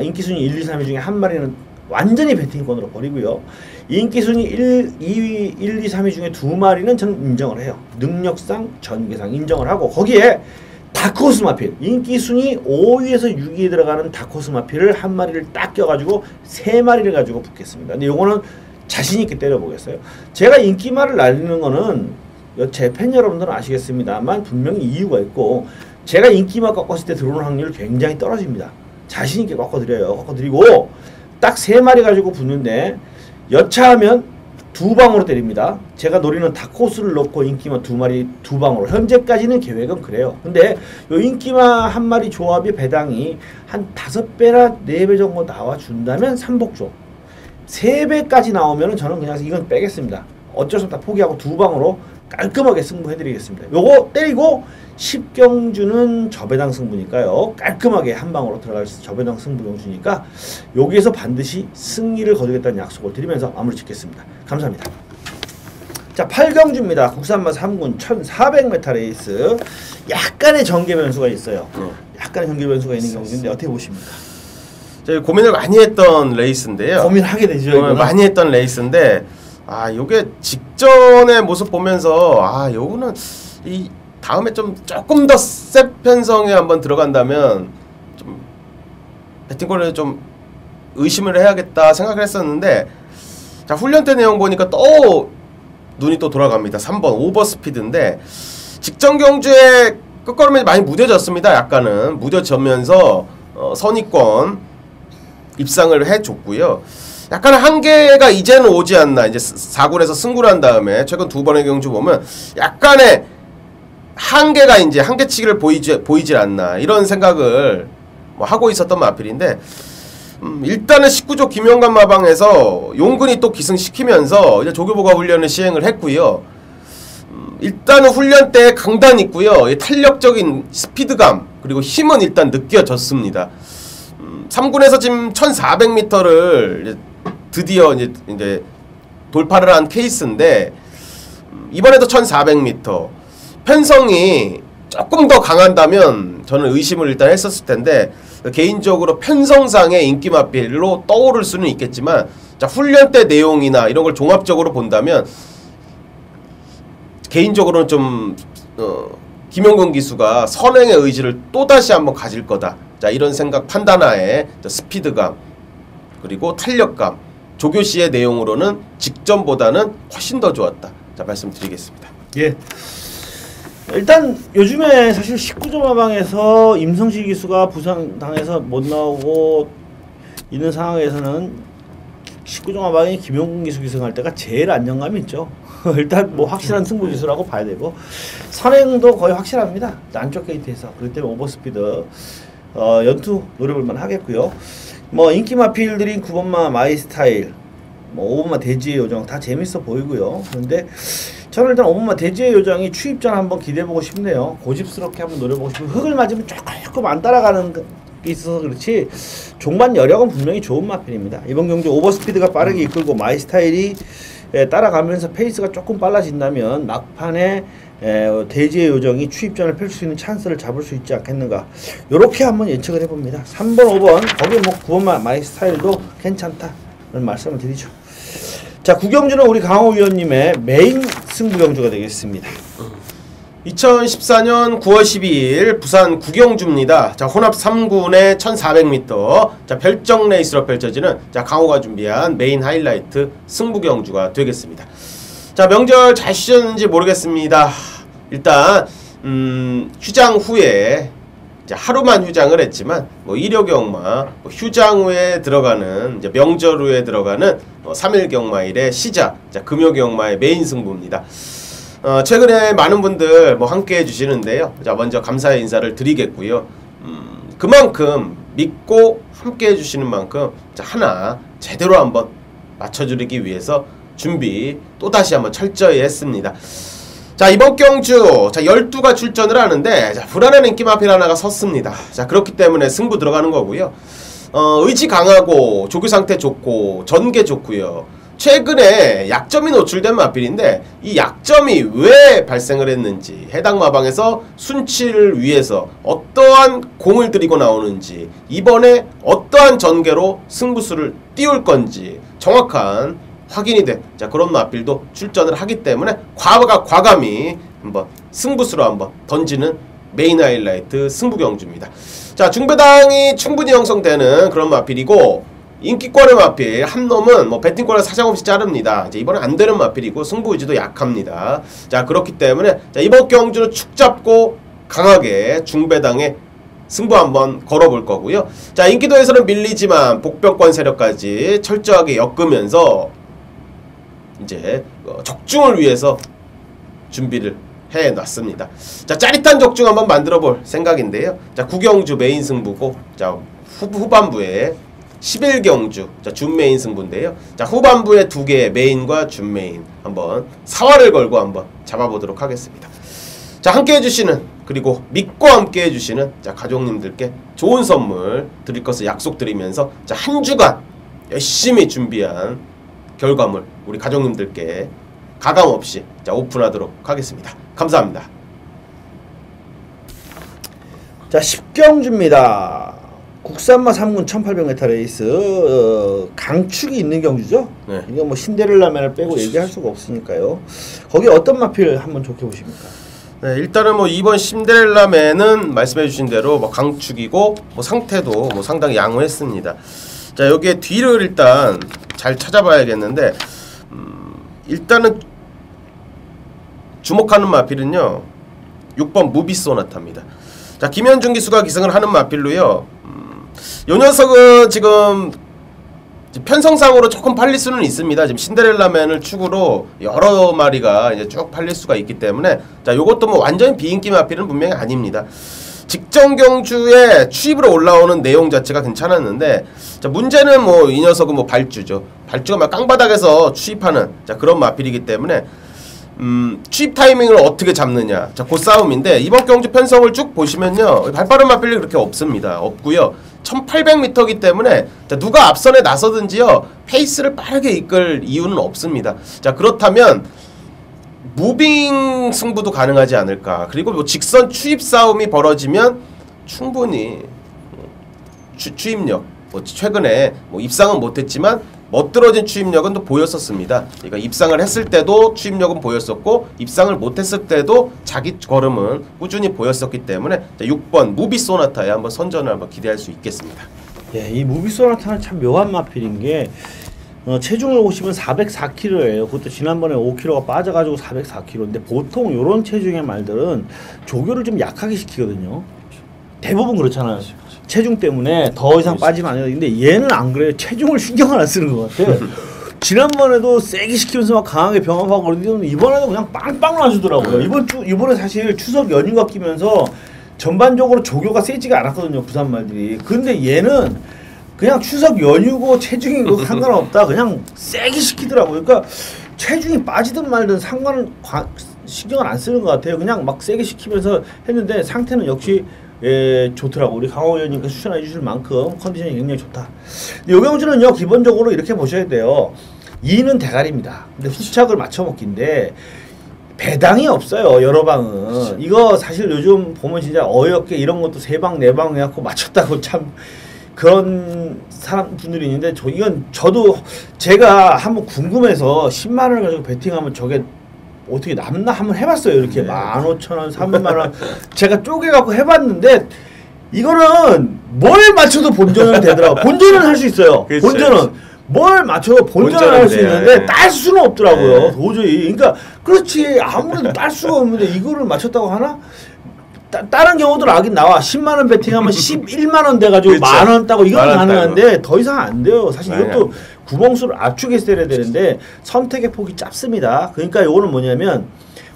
인기 순위 1, 2, 3위 중에 한 마리는 완전히 배팅권으로 버리고요. 인기 순위 2위, 1, 2, 3위 중에 두 마리는 저는 인정을 해요. 능력상, 전개상 인정을 하고 거기에 다크호스 마필, 인기 순위 5위에서 6위에 들어가는 다크호스 마필을 한 마리를 딱 껴가지고 세 마리를 가지고 붙겠습니다. 근데 요거는 자신있게 때려보겠어요. 제가 인기마를 날리는 거는 제 팬 여러분들은 아시겠습니다만 분명히 이유가 있고 제가 인기마 꺾었을 때 들어오는 확률이 굉장히 떨어집니다. 자신있게 꺾어드려요. 꺾어드리고 딱 세 마리 가지고 붙는데 여차하면 두 방으로 때립니다. 제가 노리는 다크호스를 넣고 인기마 두 마리 두 방으로 현재까지는 계획은 그래요. 근데 요 인기마 한 마리 조합의 배당이 한 5배나 4배 정도 나와준다면 삼복조 3배까지 나오면 저는 그냥 이건 빼겠습니다. 어쩔 수 없다 포기하고 두 방으로 깔끔하게 승부해드리겠습니다. 요거 때리고 10경주는 저배당 승부니까요. 깔끔하게 한 방으로 들어갈 저배당 승부 경주니까 여기에서 반드시 승리를 거두겠다는 약속을 드리면서 마무리 짓겠습니다. 감사합니다. 자, 8경주입니다. 국산마 3군 1400m 레이스. 약간의 전개 변수가 있어요. 약간의 전개 변수가 있는 경주인데 어떻게 보십니까? 저희 고민을 많이 했던 레이스인데요. 고민하게 되죠. 많이 했던 레이스인데 요게 직전의 모습 보면서 요거는 이 다음에 조금 더 세 편성에 한번 들어간다면 좀 배팅권을 좀 의심을 해야겠다 생각을 했었는데 자, 훈련 때 내용 보니까 또 눈이 또 돌아갑니다. 3번 오버스피드인데 직전 경주에 끝걸음이 많이 무뎌졌습니다. 약간은 무뎌지면서 선입권 입상을 해줬고요. 약간 한계가 이제는 오지 않나. 이제 4군에서 승구를 한 다음에 최근 두 번의 경주 보면 약간의 한계가 이제 한계치기를 보이질 않나 이런 생각을 하고 있었던 마필인데 일단은 19조 김영관 마방에서 용근이 또 기승시키면서 이제 조교보가 훈련을 시행을 했고요. 일단은 훈련 때 강단 있고요. 탄력적인 스피드감 그리고 힘은 일단 느껴졌습니다. 3군에서 지금 1400m를 드디어 이제 돌파를 한 케이스인데 이번에도 1400m 편성이 조금 더 강한다면 저는 의심을 일단 했었을 텐데 개인적으로 편성상의 인기 마필로 떠오를 수는 있겠지만 자, 훈련 때 내용이나 이런 걸 종합적으로 본다면 개인적으로는 좀 김용근 기수가 선행의 의지를 또다시 한번 가질 거다. 자, 이런 생각 판단하에 스피드감 그리고 탄력감 조교시의 내용으로는 직전보다는 훨씬 더 좋았다. 자, 말씀드리겠습니다. 예. 일단 요즘에 사실 19조 마방에서 임성식 기수가 부상당해서 못 나오고 있는 상황에서는 19조 마방이 김용근 기수 기승할 때가 제일 안정감이 있죠. 일단 뭐 확실한 승부 기수라고 봐야 되고 선행도 거의 확실합니다. 안쪽 게이트에서. 그렇기 때문에 오버스피드 연투 노려볼만 하겠고요. 뭐 인기 마필들인 9번마 마이스타일, 뭐 5번마 대지의 요정 다 재밌어 보이고요. 그런데 저는 일단 5번마 대지의 요정이 추입전 한번 기대해보고 싶네요. 고집스럽게 한번 노려보고 싶고 흙을 맞으면 조금 안 따라가는 게 있어서 그렇지 종반 여력은 분명히 좋은 마필입니다. 이번 경주 오버스피드가 빠르게 이끌고 마이스타일이 따라가면서 페이스가 조금 빨라진다면 막판에 대지의 요정이 추입전을 펼칠 수 있는 찬스를 잡을 수 있지 않겠는가 요렇게 한번 예측을 해봅니다. 3번 5번 거기 뭐 9번만 마이스타일도 괜찮다는 말씀을 드리죠. 자, 구경주는 우리 강호 위원님의 메인 승부 경주가 되겠습니다. 2014년 9월 12일 부산 구경주입니다. 자, 혼합 3군의 1400m 자, 별정 레이스로 펼쳐지는 자, 강호가 준비한 메인 하이라이트 승부 경주가 되겠습니다. 자, 명절 잘 쉬셨는지 모르겠습니다. 일단 휴장 후에 이제 하루만 휴장을 했지만 뭐 일요 경마, 뭐 휴장 후에 들어가는 이제 명절 후에 들어가는 3일 경마일의 시작, 자, 금요 경마의 메인 승부입니다. 최근에 많은 분들 뭐 함께 해주시는데요. 자, 먼저 감사의 인사를 드리겠고요. 그만큼 믿고 함께 해주시는 만큼 자, 하나 제대로 한번 맞춰드리기 위해서 준비 또다시 한번 철저히 했습니다. 자, 이번 경주 자 12가 출전을 하는데 자, 불안한 인기 마필 하나가 섰습니다. 자, 그렇기 때문에 승부 들어가는 거고요. 의지 강하고 조교 상태 좋고 전개 좋고요. 최근에 약점이 노출된 마필인데 이 약점이 왜 발생을 했는지, 해당 마방에서 순치를 위해서 어떠한 공을 들이고 나오는지, 이번에 어떠한 전개로 승부수를 띄울 건지 정확한 확인이 된 자, 그런 마필도 출전을 하기 때문에 과감히 한번 승부수로 한번 던지는 메인 하이라이트 승부 경주입니다. 자, 중배당이 충분히 형성되는 그런 마필이고, 인기권의 마필 한 놈은 뭐 배팅권을 사정없이 자릅니다. 이제 이번에 안 되는 마필이고 승부 의지도 약합니다. 자, 그렇기 때문에 자, 이번 경주는 축 잡고 강하게 중배당에 승부 한번 걸어볼 거고요. 자, 인기도에서는 밀리지만 복병권 세력까지 철저하게 엮으면서 이제 적중을 위해서 준비를 해놨습니다. 자, 짜릿한 적중 한번 만들어 볼 생각인데요. 자, 구경주 메인 승부고, 자, 후반부에 11경주 자, 준 메인 승부인데요. 자, 후반부에 2개의 메인과 준 메인 한번 사활을 걸고 한번 잡아보도록 하겠습니다. 자, 함께 해주시는, 그리고 믿고 함께 해주시는 자, 가족님들께 좋은 선물 드릴 것을 약속드리면서 자, 한 주간 열심히 준비한 결과물 우리 가족님들께 가감없이 자, 오픈하도록 하겠습니다. 감사합니다. 자, 10경주입니다. 국산마 3군 1800m 레이스 강축이 있는 경주죠. 네. 이거 뭐 신데렐라맨을 빼고 얘기할 수가 없으니까요. 거기 어떤 마필 한번 좋게 보십니까? 네, 일단은 뭐 이번 신데렐라맨은 말씀해주신 대로 뭐 강축이고 뭐 상태도 뭐 상당히 양호했습니다. 자, 여기에 뒤를 일단 잘 찾아봐야겠는데 일단은 주목하는 마필은요 6번 무비소나타입니다. 자, 김현중 기수가 기승을 하는 마필로요. 요 녀석은 지금 편성상으로 조금 팔릴 수는 있습니다. 지금 신데렐라맨을 축으로 여러 마리가 이제 쭉 팔릴 수가 있기 때문에 자, 요것도 뭐 완전히 비인기 마필은 분명히 아닙니다. 직전 경주에 추입으로 올라오는 내용 자체가 괜찮았는데 자, 문제는 뭐 이 녀석은 뭐 발주죠. 발주가 막 깡바닥에서 추입하는 자, 그런 마필이기 때문에 추입 타이밍을 어떻게 잡느냐 자, 그 싸움인데 이번 경주 편성을 쭉 보시면요 발빠른 마필이 그렇게 없습니다. 없고요 1800m이기 때문에 자, 누가 앞선에 나서든지요 페이스를 빠르게 이끌 이유는 없습니다. 자, 그렇다면 무빙 승부도 가능하지 않을까. 그리고 뭐 직선 추입 싸움이 벌어지면 충분히 추입력 뭐 최근에 뭐 입상은 못했지만 멋들어진 추입력은 또 보였었습니다. 그러니까 입상을 했을 때도 추입력은 보였었고 입상을 못했을 때도 자기 걸음은 꾸준히 보였었기 때문에 자, 6번 무비소나타에 한번 선전을 한번 기대할 수 있겠습니다. 예, 이 무비소나타는 참 묘한 마필인 게 체중을 보시면 404kg예요. 그것도 지난번에 5kg가 빠져가지고 404kg인데 보통 이런 체중의 말들은 조교를 좀 약하게 시키거든요. 대부분 그렇잖아요. 체중 때문에 더 이상 빠지면 안 돼요. 근데 얘는 안 그래요. 체중을 신경을 안 쓰는 것 같아요. 지난번에도 세게 시키면서 막 강하게 병합하고 그러는데 이번에도 그냥 빵빵 놔주더라고요. 이번에 사실 추석 연휴가 끼면서 전반적으로 조교가 세지가 않았거든요. 부산 말들이. 근데 얘는 그냥 추석 연휴고 체중이 그 상관없다. 그냥 세게 시키더라고요. 그러니까 체중이 빠지든 말든 신경을 안 쓰는 것 같아요. 그냥 막 세게 시키면서 했는데 상태는 역시 예, 좋더라고. 우리 강호 의원님께서 추천해 주실 만큼 컨디션이 굉장히 좋다. 요 경주는요 기본적으로 이렇게 보셔야 돼요. 2는 대가리입니다. 근데 후착을 맞춰먹기인데 배당이 없어요. 여러 방은. 이거 사실 요즘 보면 진짜 어이없게 이런 것도 3방 4방 해갖고 맞췄다고 참 그런 분들이 있는데 저도 제가 한번 궁금해서 10만 원을 가지고 베팅하면 저게 어떻게 남나 한번 해봤어요. 이렇게 15,000원, 30만원 제가 쪼개갖고 해봤는데 이거는 뭘 맞춰도 본전은 되더라고. 본전은 할 수 있어요. 그렇죠. 본전은 뭘 맞춰도 본전은 할 수 있는데 딸 수는 없더라고요. 도저히. 그러니까 그렇지 아무래도 딸 수가 없는데 이거를 맞췄다고 하나? 다른 경우도 나긴 나와. 10만 원 베팅하면 11만 원 돼가지고 그렇죠. 만 원 따고 이건 가능한데 따고. 더 이상 안 돼요. 사실 아니, 이것도 구멍수를 압축해서 때려야 되는데 선택의 폭이 짧습니다. 그러니까 요거는 뭐냐면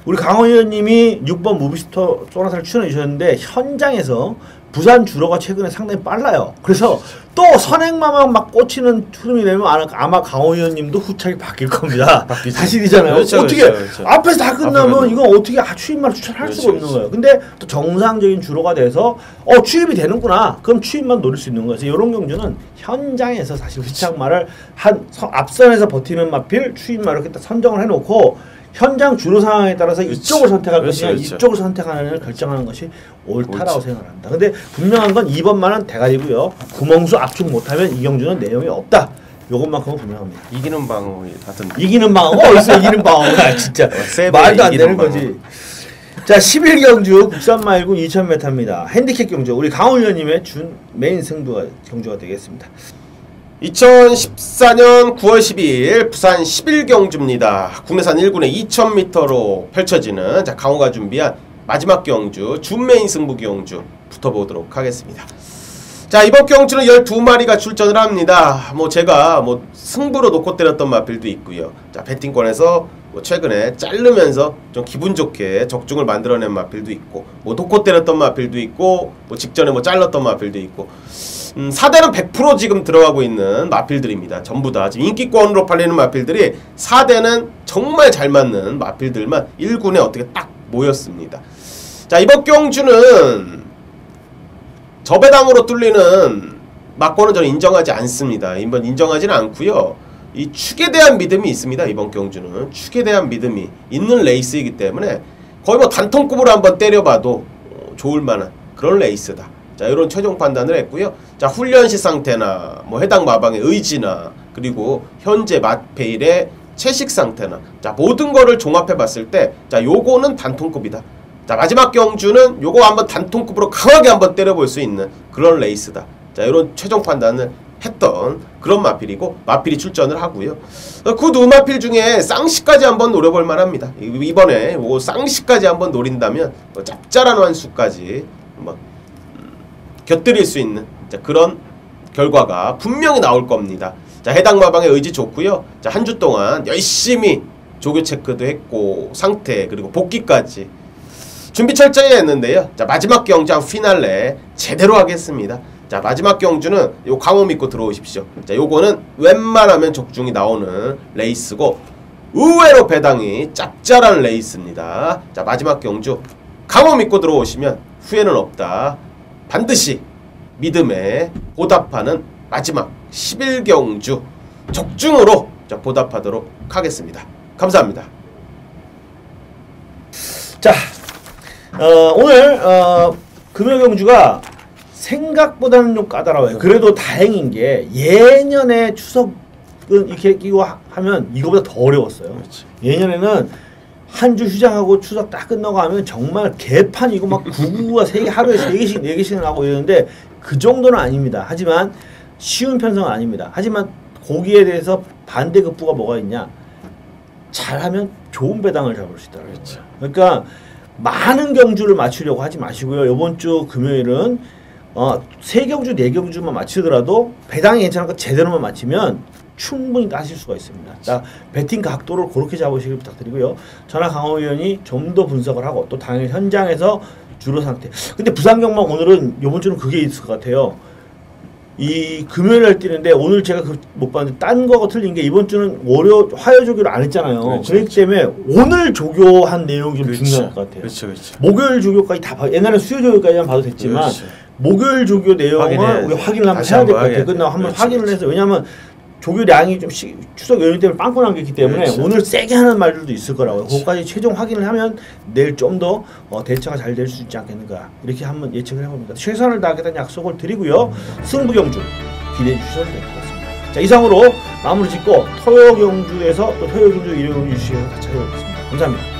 우리 강원 의원님이 6번 무비스터 소나타를 추천해 주셨는데 현장에서 부산 주로가 최근에 상당히 빨라요. 그래서 또 선행마만 막 꽂히는 흐름이 되면 아마 강원 의원님도 후차게 바뀔 겁니다. 사실이잖아요. 그렇죠, 어떻게 그렇죠. 앞에서 다 끝나면 앞에는. 이건 어떻게 추입만 추천할 그렇죠, 수가 없는 그렇죠. 거예요. 근데 또 정상적인 주로가 돼서 추입이 되는구나. 그럼 추입만 노릴 수 있는 거예요. 그래서 이런 경주는 현장에서 사실 후착마를 앞선에서 버티는 마필 추입마를 이렇게 딱 선정을 해놓고 현장 주로 상황에 따라서 이쪽을 선택할 것이냐 이쪽을 선택하느냐를 결정하는 것이 옳다라고 생각합니다. 근데 분명한 건 2번만은 대가리고요. 구멍수 압축 못하면 이 경주는 내용이 없다. 요것만큼은 분명합니다. 이기는 방어이 같은. 이기는 방어가 어디서 이기는 방어가 진짜 말도 안 되는 거지. 자 11경주 국산마일군 2000m입니다. 핸디캡 경주 우리 강원 의원님의 준 메인 경주가 되겠습니다. 2014년 9월 12일 부산 11경주입니다. 국내산 1군의 2000m로 펼쳐지는 강호가 준비한 마지막 경주 준메인 승부 경주 붙어보도록 하겠습니다. 자 이번 경주는 12마리가 출전을 합니다. 제가 승부로 놓고 때렸던 마필도 있고요. 자 배팅권에서 최근에 자르면서 좀 기분 좋게 적중을 만들어낸 마필도 있고 놓고 때렸던 마필도 있고 직전에 잘랐던 마필도 있고 4대는 100% 지금 들어가고 있는 마필들입니다. 전부 다 지금 인기권으로 팔리는 마필들이 4대는 정말 잘 맞는 마필들만 1군에 어떻게 딱 모였습니다. 자 이번 경주는 저배당으로 뚫리는 막권은 저는 인정하지 않습니다. 이번 인정하지는 않고요. 이 축에 대한 믿음이 있습니다. 이번 경주는 축에 대한 믿음이 있는 레이스이기 때문에 거의 단통급으로 한번 때려봐도 좋을 만한 그런 레이스다. 자, 이런 최종 판단을 했고요. 자, 훈련시 상태나 해당 마방의 의지나 그리고 현재 맛페일의 채식 상태나 자, 모든 거를 종합해 봤을 때 자, 요거는 단통급이다. 자, 마지막 경주는 요거 한번 단통급으로 강하게 한번 때려볼 수 있는 그런 레이스다. 자, 이런 최종 판단을 했던 그런 마필이고 마필이 출전을 하고요. 그 두 마필 중에 쌍시까지 한번 노려볼 만합니다. 이번에 요거 쌍시까지 한번 노린다면 짭짤한 완수까지 한번 곁들일 수 있는 그런 결과가 분명히 나올 겁니다. 자, 해당 마방의 의지 좋고요. 자, 한 주 동안 열심히 조교 체크도 했고 상태 그리고 복귀까지 준비 철저히 했는데요. 자, 마지막 경주 피날레 제대로 하겠습니다. 자, 마지막 경주는 요 강호 믿고 들어오십시오. 자, 요거는 웬만하면 적중이 나오는 레이스고 의외로 배당이 짭짤한 레이스입니다. 자, 마지막 경주 강호 믿고 들어오시면 후회는 없다. 반드시 믿음에 보답하는 마지막 11경주 적중으로 보답하도록 하겠습니다. 감사합니다. 자, 오늘 금요 경주가 생각보다는 좀 까다로워요. 그래도 다행인 게 예년에 추석은 이렇게 끼고 하면 이거보다 더 어려웠어요. 그렇지. 예년에는 한 주 휴장하고 추석 딱 끝나고 하면 정말 개판 이거 막 구구가 하루에 3개씩 4개씩 나고 이러는데 그 정도는 아닙니다. 하지만 쉬운 편성은 아닙니다. 하지만 거기에 대해서 반대급부가 뭐가 있냐? 잘하면 좋은 배당을 잡을 수 있다. 그렇죠. 그러니까 많은 경주를 맞추려고 하지 마시고요. 이번 주 금요일은 3경주, 4경주만 맞추더라도 배당이 괜찮은 거 제대로만 맞추면 충분히 따실 수가 있습니다. 자, 배팅 각도를 그렇게 잡으시길 부탁드리고요. 저나 강호 의원이 좀 더 분석을 하고 또 당연히 현장에서 주로 상태. 근데 부산경마 오늘은 이번 주는 그게 있을 것 같아요. 이 금요일날 뛰는데 오늘 제가 못 봤는데 딴 거가 틀린 게 이번 주는 화요 조교를 안 했잖아요. 그렇죠, 그렇기 때문에 오늘 조교한 내용이 좀 중요할 것 같아요. 그렇죠. 목요일 조교까지 다 옛날에 수요 조교까지만 봐도 됐지만 목요일 조교 내용을 우리 확인을 한번 해야 될 것 같아요. 끝나고 한번 확인을 해서 왜냐하면 조교량이 좀 추석 연휴 때문에 빵꾸난 게 있기 때문에 오늘 세게 하는 말들도 있을 거라고요. 그것까지 최종 확인을 하면 내일 좀 더 대처가 잘 될 수 있지 않겠는가 이렇게 한번 예측을 해봅니다. 최선을 다하겠다는 약속을 드리고요. 승부경주 기대해 주셔도 될 것 같습니다. 자, 이상으로 마무리 짓고 토요경주에서 또 토요경주 일요경주 주시면 찾아뵙겠습니다. 감사합니다.